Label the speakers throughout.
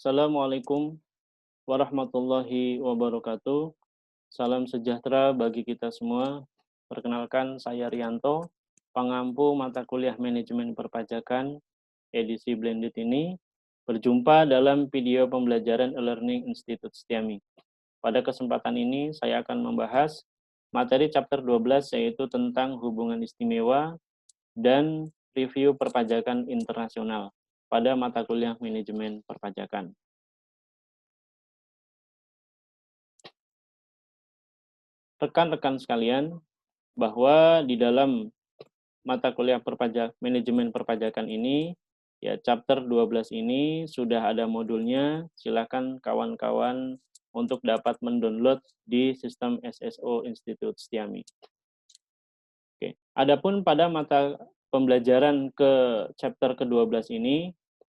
Speaker 1: Assalamualaikum warahmatullahi wabarakatuh. Salam sejahtera bagi kita semua. Perkenalkan, saya Rianto, pengampu mata kuliah Manajemen Perpajakan edisi blended ini. Berjumpa dalam video pembelajaran e-learning Institut Setiami. Pada kesempatan ini, saya akan membahas materi chapter 12, yaitu tentang hubungan istimewa dan review perpajakan internasional pada mata kuliah Manajemen Perpajakan. Rekan-rekan sekalian, bahwa di dalam mata kuliah manajemen perpajakan ini, ya chapter 12 ini sudah ada modulnya. Silakan kawan-kawan untuk dapat mendownload di sistem SSO Institut Setiami. Oke. Adapun pada mata pembelajaran ke chapter ke-12 ini,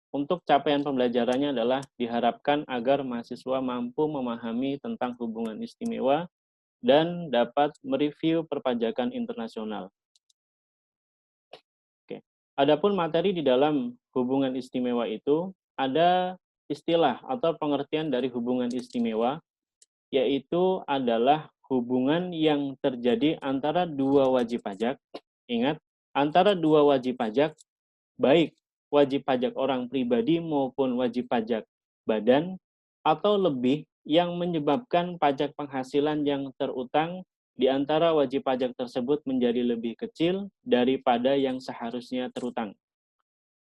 Speaker 1: untuk capaian pembelajarannya adalah diharapkan agar mahasiswa mampu memahami tentang hubungan istimewa dan dapat mereview perpajakan internasional. Oke. Adapun materi di dalam hubungan istimewa itu ada istilah atau pengertian dari hubungan istimewa, yaitu adalah hubungan yang terjadi antara dua wajib pajak. Ingat, antara dua wajib pajak, baik wajib pajak orang pribadi maupun wajib pajak badan, atau lebih, yang menyebabkan pajak penghasilan yang terutang di antara wajib pajak tersebut menjadi lebih kecil daripada yang seharusnya terutang.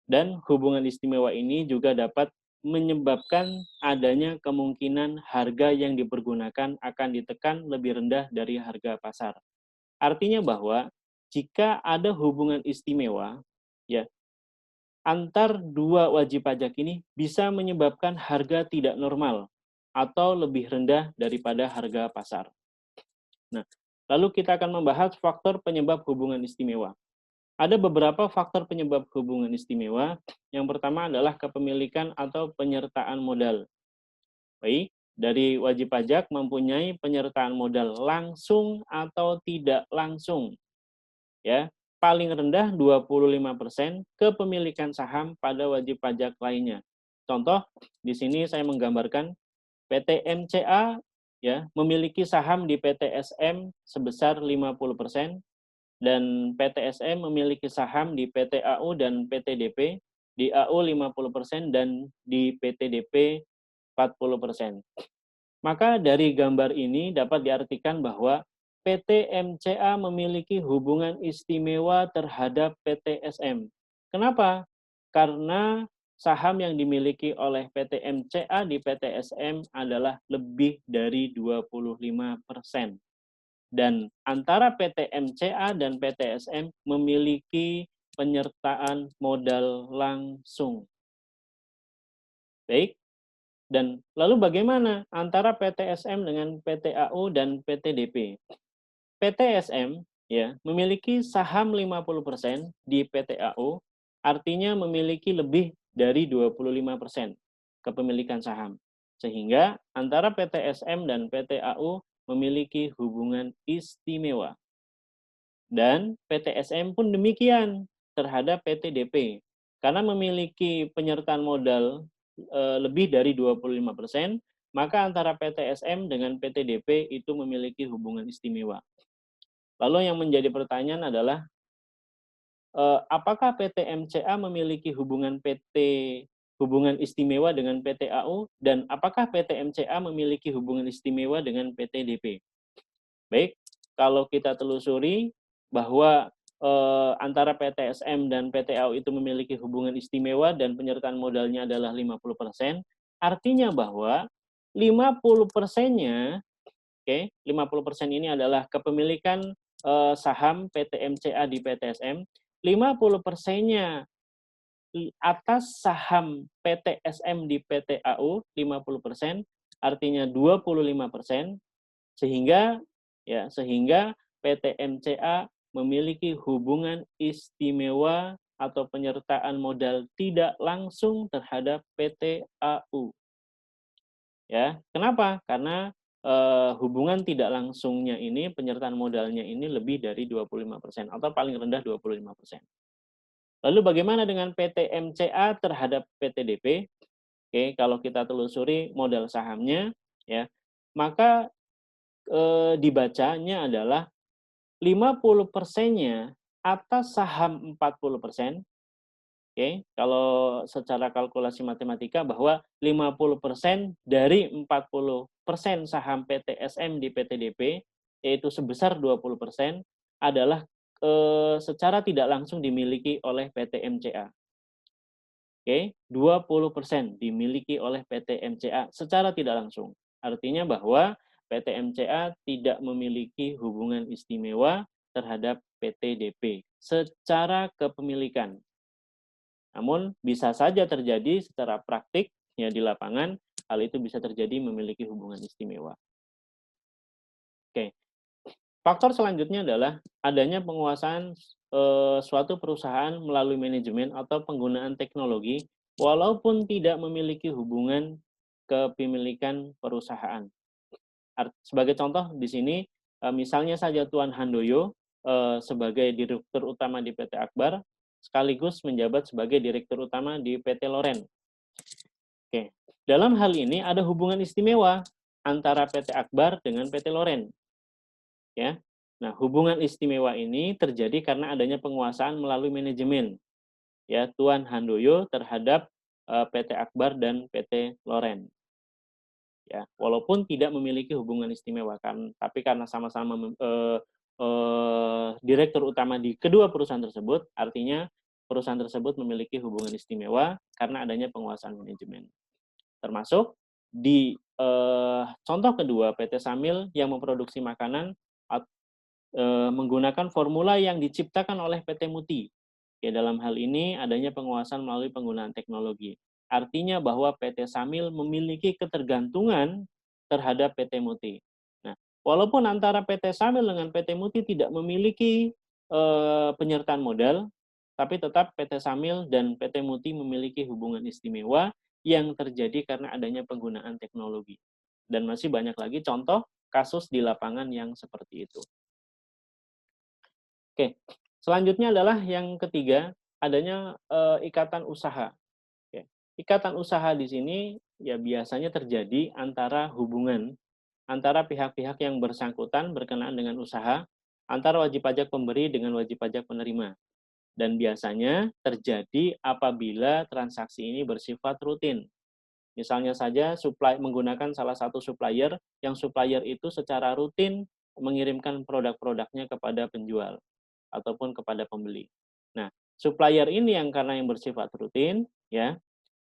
Speaker 1: Dan hubungan istimewa ini juga dapat menyebabkan adanya kemungkinan harga yang dipergunakan akan ditekan lebih rendah dari harga pasar. Artinya bahwa jika ada hubungan istimewa, ya, antar dua wajib pajak ini bisa menyebabkan harga tidak normal atau lebih rendah daripada harga pasar. Nah, lalu kita akan membahas faktor penyebab hubungan istimewa. Ada beberapa faktor penyebab hubungan istimewa. Yang pertama adalah kepemilikan atau penyertaan modal. Baik, dari wajib pajak mempunyai penyertaan modal langsung atau tidak langsung. Ya, paling rendah 25% kepemilikan saham pada wajib pajak lainnya. Contoh, di sini saya menggambarkan PT MCA ya memiliki saham di PT SM sebesar 50%, dan PT SM memiliki saham di PT AU dan PT DP, di AU 50% dan di PT DP 40%. Maka dari gambar ini dapat diartikan bahwa PT MCA memiliki hubungan istimewa terhadap PT SM. Kenapa? Karena saham yang dimiliki oleh PT MCA di PT SM adalah lebih dari 25%. Dan antara PT MCA dan PT SM memiliki penyertaan modal langsung. Baik, dan lalu bagaimana antara PT SM dengan PT AU dan PT DP? PT SM ya memiliki saham 50% di PT AU, artinya memiliki lebih dari 25% kepemilikan saham. Sehingga antara PT SM dan PT AU memiliki hubungan istimewa. Dan PT SM pun demikian terhadap PT DP. Karena memiliki penyertaan modal lebih dari 25%, maka antara PT SM dengan PT DP itu memiliki hubungan istimewa. Lalu yang menjadi pertanyaan adalah, apakah PT MCA memiliki hubungan istimewa dengan PT AU, dan apakah PT MCA memiliki hubungan istimewa dengan PT DP? Baik, kalau kita telusuri bahwa antara PT SM dan PT AU itu memiliki hubungan istimewa dan penyertaan modalnya adalah 50%, artinya bahwa 50%-nya, oke, 50% ini adalah kepemilikan saham PT MCA di PT SM, 50%-nya atas saham PT SM di PT AU, 50%, artinya 25%, sehingga PT MCA memiliki hubungan istimewa atau penyertaan modal tidak langsung terhadap PT AU. Ya, kenapa? Karena hubungan tidak langsungnya ini, penyertaan modalnya ini lebih dari 25% atau paling rendah 25%. Lalu bagaimana dengan PT MCA terhadap PT DP? Oke, kalau kita telusuri modal sahamnya, ya, maka dibacanya adalah 50%-nya atas saham 40%. Oke, kalau secara kalkulasi matematika bahwa 50% dari 40% saham PT SM di PT DP, yaitu sebesar 20% adalah, secara tidak langsung dimiliki oleh PT MCA. Oke, 20% dimiliki oleh PT MCA secara tidak langsung. Artinya bahwa PT MCA tidak memiliki hubungan istimewa terhadap PT DP secara kepemilikan. Namun bisa saja terjadi secara praktik ya di lapangan, hal itu bisa terjadi memiliki hubungan istimewa. Oke. Faktor selanjutnya adalah adanya penguasaan suatu perusahaan melalui manajemen atau penggunaan teknologi walaupun tidak memiliki hubungan kepemilikan perusahaan. Sebagai contoh di sini, misalnya saja Tuan Handoyo sebagai direktur utama di PT Akbar sekaligus menjabat sebagai direktur utama di PT Loren. Oke, dalam hal ini ada hubungan istimewa antara PT Akbar dengan PT Loren. Ya, nah hubungan istimewa ini terjadi karena adanya penguasaan melalui manajemen, ya Tuan Handoyo terhadap PT Akbar dan PT Loren. Ya, walaupun tidak memiliki hubungan istimewa kan, tapi karena sama-sama direktur utama di kedua perusahaan tersebut, artinya perusahaan tersebut memiliki hubungan istimewa karena adanya penguasaan manajemen. Termasuk di contoh kedua PT Samil yang memproduksi makanan menggunakan formula yang diciptakan oleh PT Muti. Ya, dalam hal ini adanya penguasaan melalui penggunaan teknologi. Artinya bahwa PT Samil memiliki ketergantungan terhadap PT Muti. Nah, walaupun antara PT Samil dengan PT Muti tidak memiliki penyertaan modal, tapi tetap PT Samil dan PT Muti memiliki hubungan istimewa yang terjadi karena adanya penggunaan teknologi. Dan masih banyak lagi contoh kasus di lapangan yang seperti itu. Oke, selanjutnya adalah yang ketiga, adanya ikatan usaha. Oke. Ikatan usaha di sini ya biasanya terjadi antara hubungan antara pihak-pihak yang bersangkutan berkenaan dengan usaha, antara wajib pajak pemberi dengan wajib pajak penerima. Dan biasanya terjadi apabila transaksi ini bersifat rutin. Misalnya saja menggunakan salah satu supplier, yang supplier itu secara rutin mengirimkan produk-produknya kepada penjual ataupun kepada pembeli. Nah, supplier ini karena yang bersifat rutin, ya,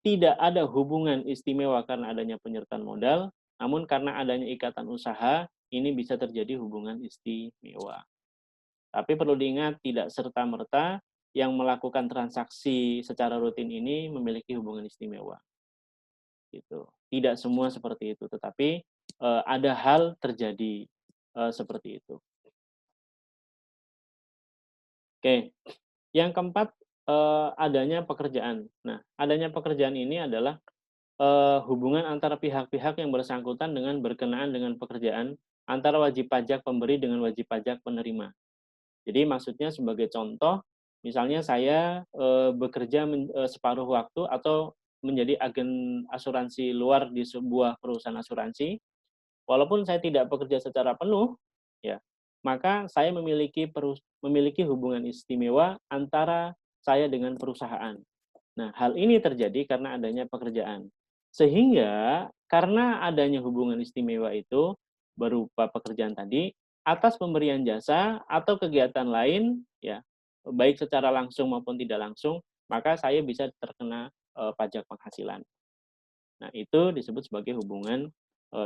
Speaker 1: tidak ada hubungan istimewa karena adanya penyertaan modal, namun karena adanya ikatan usaha, ini bisa terjadi hubungan istimewa. Tapi perlu diingat, tidak serta-merta yang melakukan transaksi secara rutin ini memiliki hubungan istimewa. Gitu. Tidak semua seperti itu, tetapi ada hal terjadi seperti itu. Oke, yang keempat adanya pekerjaan. Nah, adanya pekerjaan ini adalah hubungan antara pihak-pihak yang bersangkutan dengan berkenaan dengan pekerjaan antara wajib pajak pemberi dengan wajib pajak penerima. Jadi maksudnya sebagai contoh, misalnya saya bekerja separuh waktu atau menjadi agen asuransi luar di sebuah perusahaan asuransi, walaupun saya tidak bekerja secara penuh, ya, maka saya memiliki hubungan istimewa antara saya dengan perusahaan. Nah, hal ini terjadi karena adanya pekerjaan. Sehingga karena adanya hubungan istimewa itu berupa pekerjaan tadi, atas pemberian jasa atau kegiatan lain, ya, baik secara langsung maupun tidak langsung, maka saya bisa terkena pajak penghasilan. Nah, itu disebut sebagai hubungan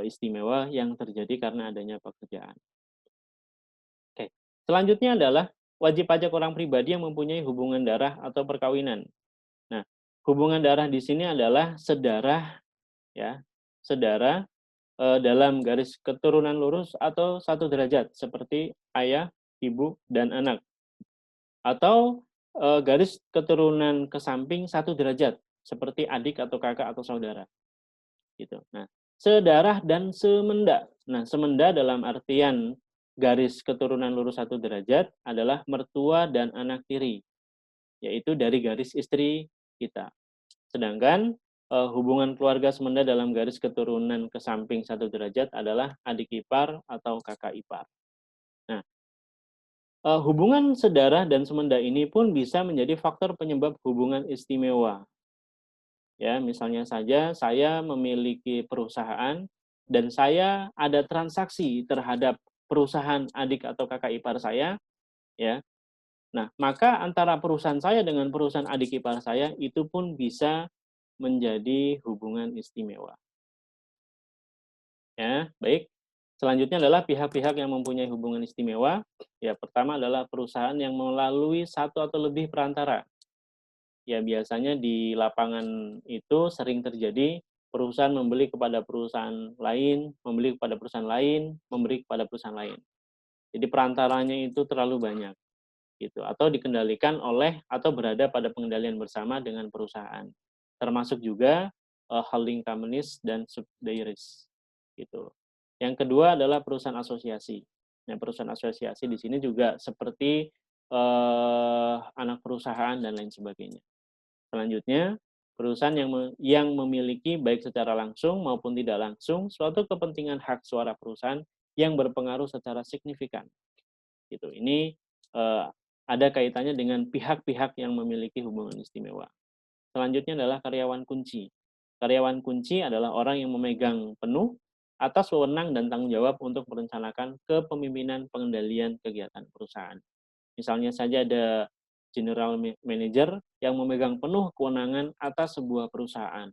Speaker 1: istimewa yang terjadi karena adanya pekerjaan. Oke. Selanjutnya adalah wajib pajak orang pribadi yang mempunyai hubungan darah atau perkawinan. Nah, hubungan darah di sini adalah sedarah, ya, sedarah dalam garis keturunan lurus atau satu derajat seperti ayah, ibu, dan anak, atau garis keturunan ke samping satu derajat seperti adik atau kakak atau saudara. Gitu. Nah, sedarah dan semenda. Nah, semenda dalam artian garis keturunan lurus satu derajat adalah mertua dan anak tiri, yaitu dari garis istri kita. Sedangkan hubungan keluarga semenda dalam garis keturunan ke samping 1 derajat adalah adik ipar atau kakak ipar. Nah, hubungan sedarah dan semenda ini pun bisa menjadi faktor penyebab hubungan istimewa. Ya, misalnya saja saya memiliki perusahaan dan saya ada transaksi terhadap perusahaan adik atau kakak ipar saya, ya. Nah, maka antara perusahaan saya dengan perusahaan adik ipar saya itu pun bisa menjadi hubungan istimewa. Ya, baik. Selanjutnya adalah pihak-pihak yang mempunyai hubungan istimewa. Ya, pertama adalah perusahaan yang melalui satu atau lebih perantara. Ya, biasanya di lapangan itu sering terjadi perusahaan membeli kepada perusahaan lain, membeli kepada perusahaan lain, memberi kepada perusahaan lain. Jadi perantaranya itu terlalu banyak gitu atau dikendalikan oleh atau berada pada pengendalian bersama dengan perusahaan. Termasuk juga holding companies dan subsidiaries gitu. Yang kedua adalah perusahaan asosiasi. Nah, perusahaan asosiasi di sini juga seperti anak perusahaan dan lain sebagainya. Selanjutnya, perusahaan yang memiliki baik secara langsung maupun tidak langsung suatu kepentingan hak suara perusahaan yang berpengaruh secara signifikan. Gitu. Ini ada kaitannya dengan pihak-pihak yang memiliki hubungan istimewa. Selanjutnya adalah karyawan kunci. Karyawan kunci adalah orang yang memegang penuh atas wewenang dan tanggung jawab untuk merencanakan kepemimpinan pengendalian kegiatan perusahaan. Misalnya saja ada general manager yang memegang penuh kewenangan atas sebuah perusahaan.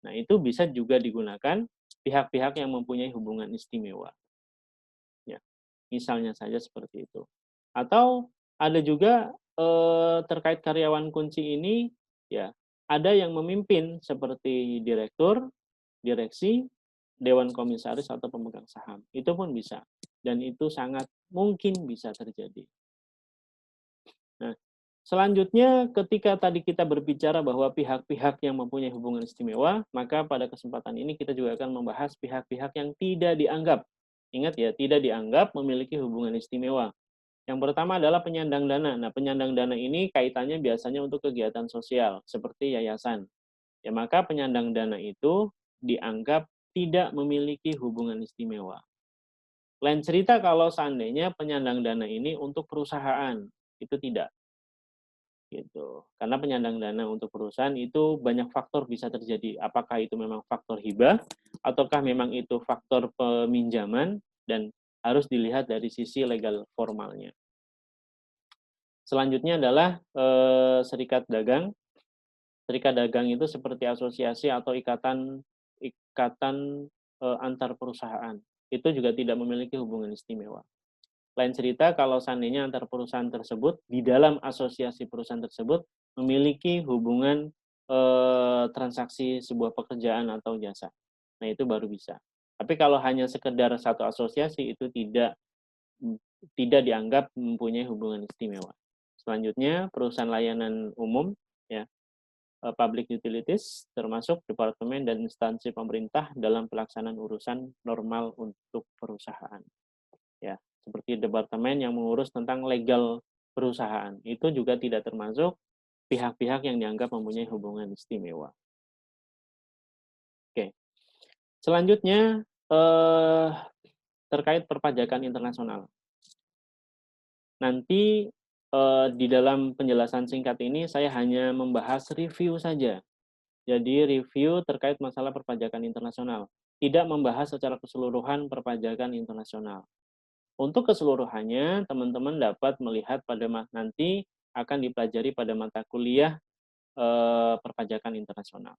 Speaker 1: Nah, itu bisa juga digunakan pihak-pihak yang mempunyai hubungan istimewa. Ya, misalnya saja seperti itu. Atau ada juga terkait karyawan kunci ini, ya, ada yang memimpin seperti direktur, direksi, dewan komisaris atau pemegang saham. Itu pun bisa. Dan itu sangat mungkin bisa terjadi. Nah, selanjutnya ketika tadi kita berbicara bahwa pihak-pihak yang mempunyai hubungan istimewa, maka pada kesempatan ini kita juga akan membahas pihak-pihak yang tidak dianggap. Ingat ya, tidak dianggap memiliki hubungan istimewa. Yang pertama adalah penyandang dana. Nah, penyandang dana ini kaitannya biasanya untuk kegiatan sosial, seperti yayasan. Ya, maka penyandang dana itu dianggap tidak memiliki hubungan istimewa. Lain cerita kalau seandainya penyandang dana ini untuk perusahaan, itu tidak. Gitu. Karena penyandang dana untuk perusahaan itu banyak faktor bisa terjadi. Apakah itu memang faktor hibah, ataukah memang itu faktor peminjaman, dan harus dilihat dari sisi legal formalnya. Selanjutnya adalah serikat dagang. Serikat dagang itu seperti asosiasi atau ikatan ikatan antar perusahaan. Itu juga tidak memiliki hubungan istimewa. Lain cerita kalau seandainya antar perusahaan tersebut di dalam asosiasi perusahaan tersebut memiliki hubungan transaksi sebuah pekerjaan atau jasa. Nah, itu baru bisa. Tapi kalau hanya sekedar satu asosiasi itu tidak dianggap mempunyai hubungan istimewa. Selanjutnya, perusahaan layanan umum, ya, public utilities, termasuk departemen dan instansi pemerintah dalam pelaksanaan urusan normal untuk perusahaan. Ya, seperti departemen yang mengurus tentang legal perusahaan. Itu juga tidak termasuk pihak-pihak yang dianggap mempunyai hubungan istimewa. Oke. Selanjutnya, terkait perpajakan internasional. Nanti di dalam penjelasan singkat ini saya hanya membahas review saja. Jadi review terkait masalah perpajakan internasional, tidak membahas secara keseluruhan perpajakan internasional. Untuk keseluruhannya, teman-teman dapat melihat pada nanti akan dipelajari pada mata kuliah perpajakan internasional.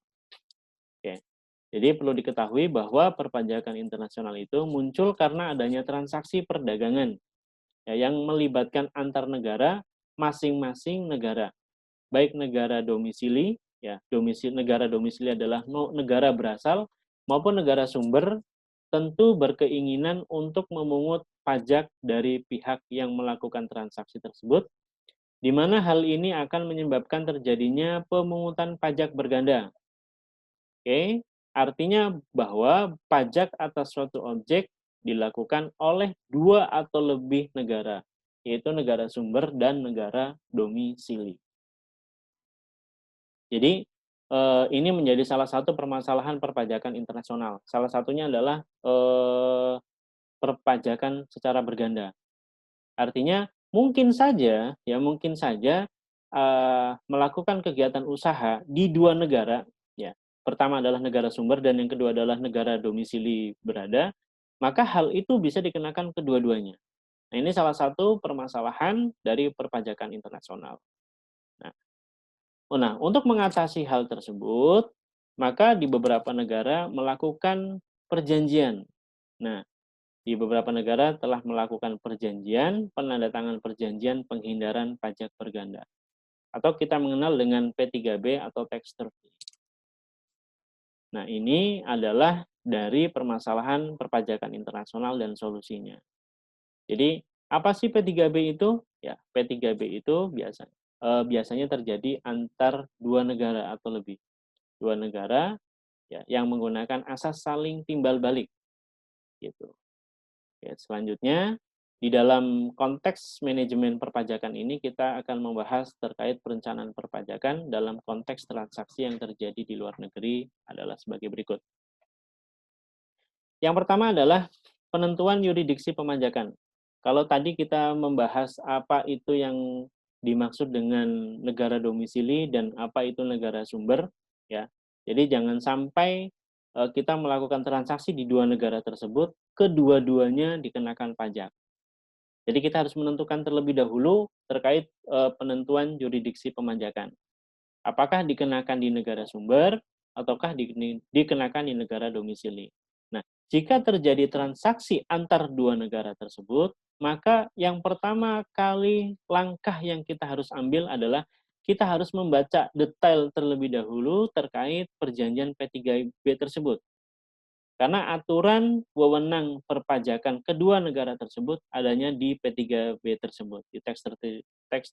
Speaker 1: Oke. Jadi perlu diketahui bahwa perpajakan internasional itu muncul karena adanya transaksi perdagangan ya, yang melibatkan antar negara masing-masing negara, baik negara domisili ya, negara domisili adalah negara berasal maupun negara sumber, tentu berkeinginan untuk memungut pajak dari pihak yang melakukan transaksi tersebut, di mana hal ini akan menyebabkan terjadinya pemungutan pajak berganda. Oke, artinya bahwa pajak atas suatu objek dilakukan oleh 2 atau lebih negara, yaitu negara sumber dan negara domisili. Jadi, ini menjadi salah satu permasalahan perpajakan internasional. Salah satunya adalah perpajakan secara berganda. Artinya mungkin saja melakukan kegiatan usaha di dua negara, ya. Pertama adalah negara sumber dan yang kedua adalah negara domisili berada, maka hal itu bisa dikenakan kedua-duanya. Nah, ini salah satu permasalahan dari perpajakan internasional. Nah, untuk mengatasi hal tersebut, maka di beberapa negara melakukan perjanjian. Nah, di beberapa negara telah melakukan perjanjian, penandatangan perjanjian penghindaran pajak berganda. Atau kita mengenal dengan P3B atau tax treaty. Nah, ini adalah dari permasalahan perpajakan internasional dan solusinya. Jadi, apa sih P3B itu? Ya, P3B itu biasanya terjadi antar dua negara atau lebih. Dua negara ya, yang menggunakan asas saling timbal balik. Gitu. Ya, selanjutnya, di dalam konteks manajemen perpajakan ini, kita akan membahas terkait perencanaan perpajakan dalam konteks transaksi yang terjadi di luar negeri adalah sebagai berikut. Yang pertama adalah penentuan yurisdiksi pemajakan. Kalau tadi kita membahas apa itu yang dimaksud dengan negara domisili dan apa itu negara sumber, ya. Jadi jangan sampai kita melakukan transaksi di dua negara tersebut, kedua-duanya dikenakan pajak. Jadi kita harus menentukan terlebih dahulu terkait penentuan yurisdiksi pemajakan. Apakah dikenakan di negara sumber ataukah dikenakan di negara domisili. Nah, jika terjadi transaksi antar dua negara tersebut, maka yang pertama kali langkah yang kita harus ambil adalah kita harus membaca detail terlebih dahulu terkait perjanjian P3B tersebut. Karena aturan wewenang perpajakan kedua negara tersebut adanya di P3B tersebut, di tax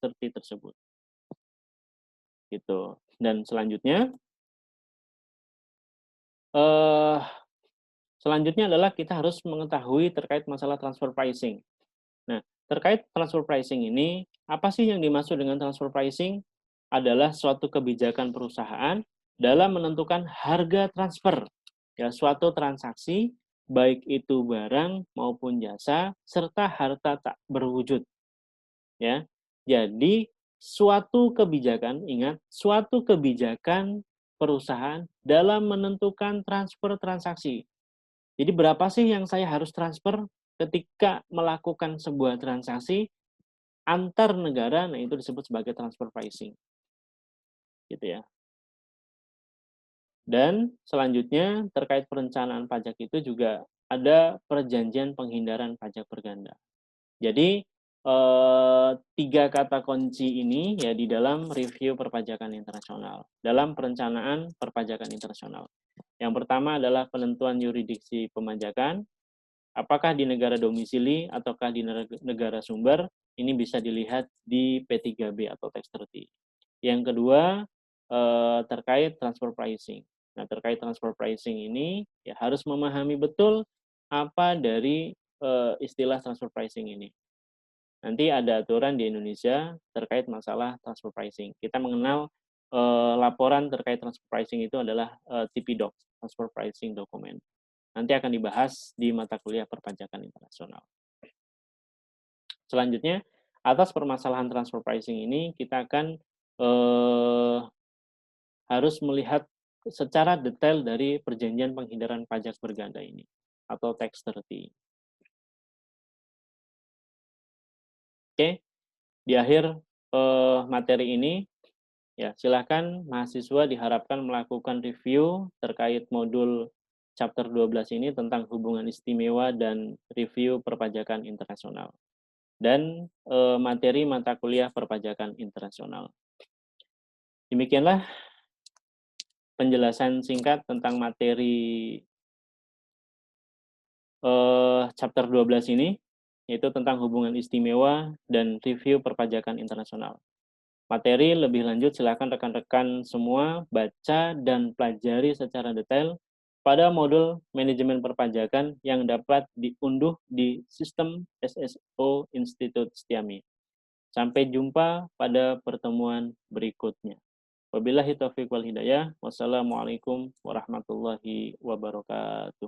Speaker 1: treaty tersebut. Gitu. Dan selanjutnya adalah kita harus mengetahui terkait masalah transfer pricing. Nah, terkait transfer pricing ini, apa sih yang dimaksud dengan transfer pricing? Adalah suatu kebijakan perusahaan dalam menentukan harga transfer, ya, suatu transaksi, baik itu barang maupun jasa, serta harta tak berwujud. Ya, jadi suatu kebijakan perusahaan dalam menentukan transfer transaksi. Jadi berapa sih yang saya harus transfer ketika melakukan sebuah transaksi antar negara, nah itu disebut sebagai transfer pricing. Gitu ya. Dan selanjutnya terkait perencanaan pajak itu juga ada perjanjian penghindaran pajak berganda. Jadi tiga kata kunci ini ya di dalam review perpajakan internasional, dalam perencanaan perpajakan internasional. Yang pertama adalah penentuan yurisdiksi pemajakan, apakah di negara domisili ataukah di negara sumber, ini bisa dilihat di P3B atau tax treaty. Yang kedua, terkait transfer pricing. Nah, terkait transfer pricing ini ya harus memahami betul apa dari istilah transfer pricing ini. Nanti ada aturan di Indonesia terkait masalah transfer pricing. Kita mengenal laporan terkait transfer pricing itu adalah TP-Doc, Transfer Pricing Document. Nanti akan dibahas di mata kuliah perpajakan internasional. Selanjutnya, atas permasalahan transfer pricing ini, kita akan harus melihat secara detail dari perjanjian penghindaran pajak berganda ini, atau tax treaty. Oke, di akhir materi ini, ya silakan mahasiswa diharapkan melakukan review terkait modul chapter 12 ini tentang hubungan istimewa dan review perpajakan internasional. Dan materi mata kuliah perpajakan internasional. Demikianlah penjelasan singkat tentang materi chapter 12 ini, yaitu tentang hubungan istimewa dan review perpajakan internasional. Materi lebih lanjut silakan rekan-rekan semua baca dan pelajari secara detail pada modul manajemen perpajakan yang dapat diunduh di sistem SSO Institut Setiami. Sampai jumpa pada pertemuan berikutnya. Wabillahi taufiq wal hidayah. Wassalamualaikum warahmatullahi wabarakatuh.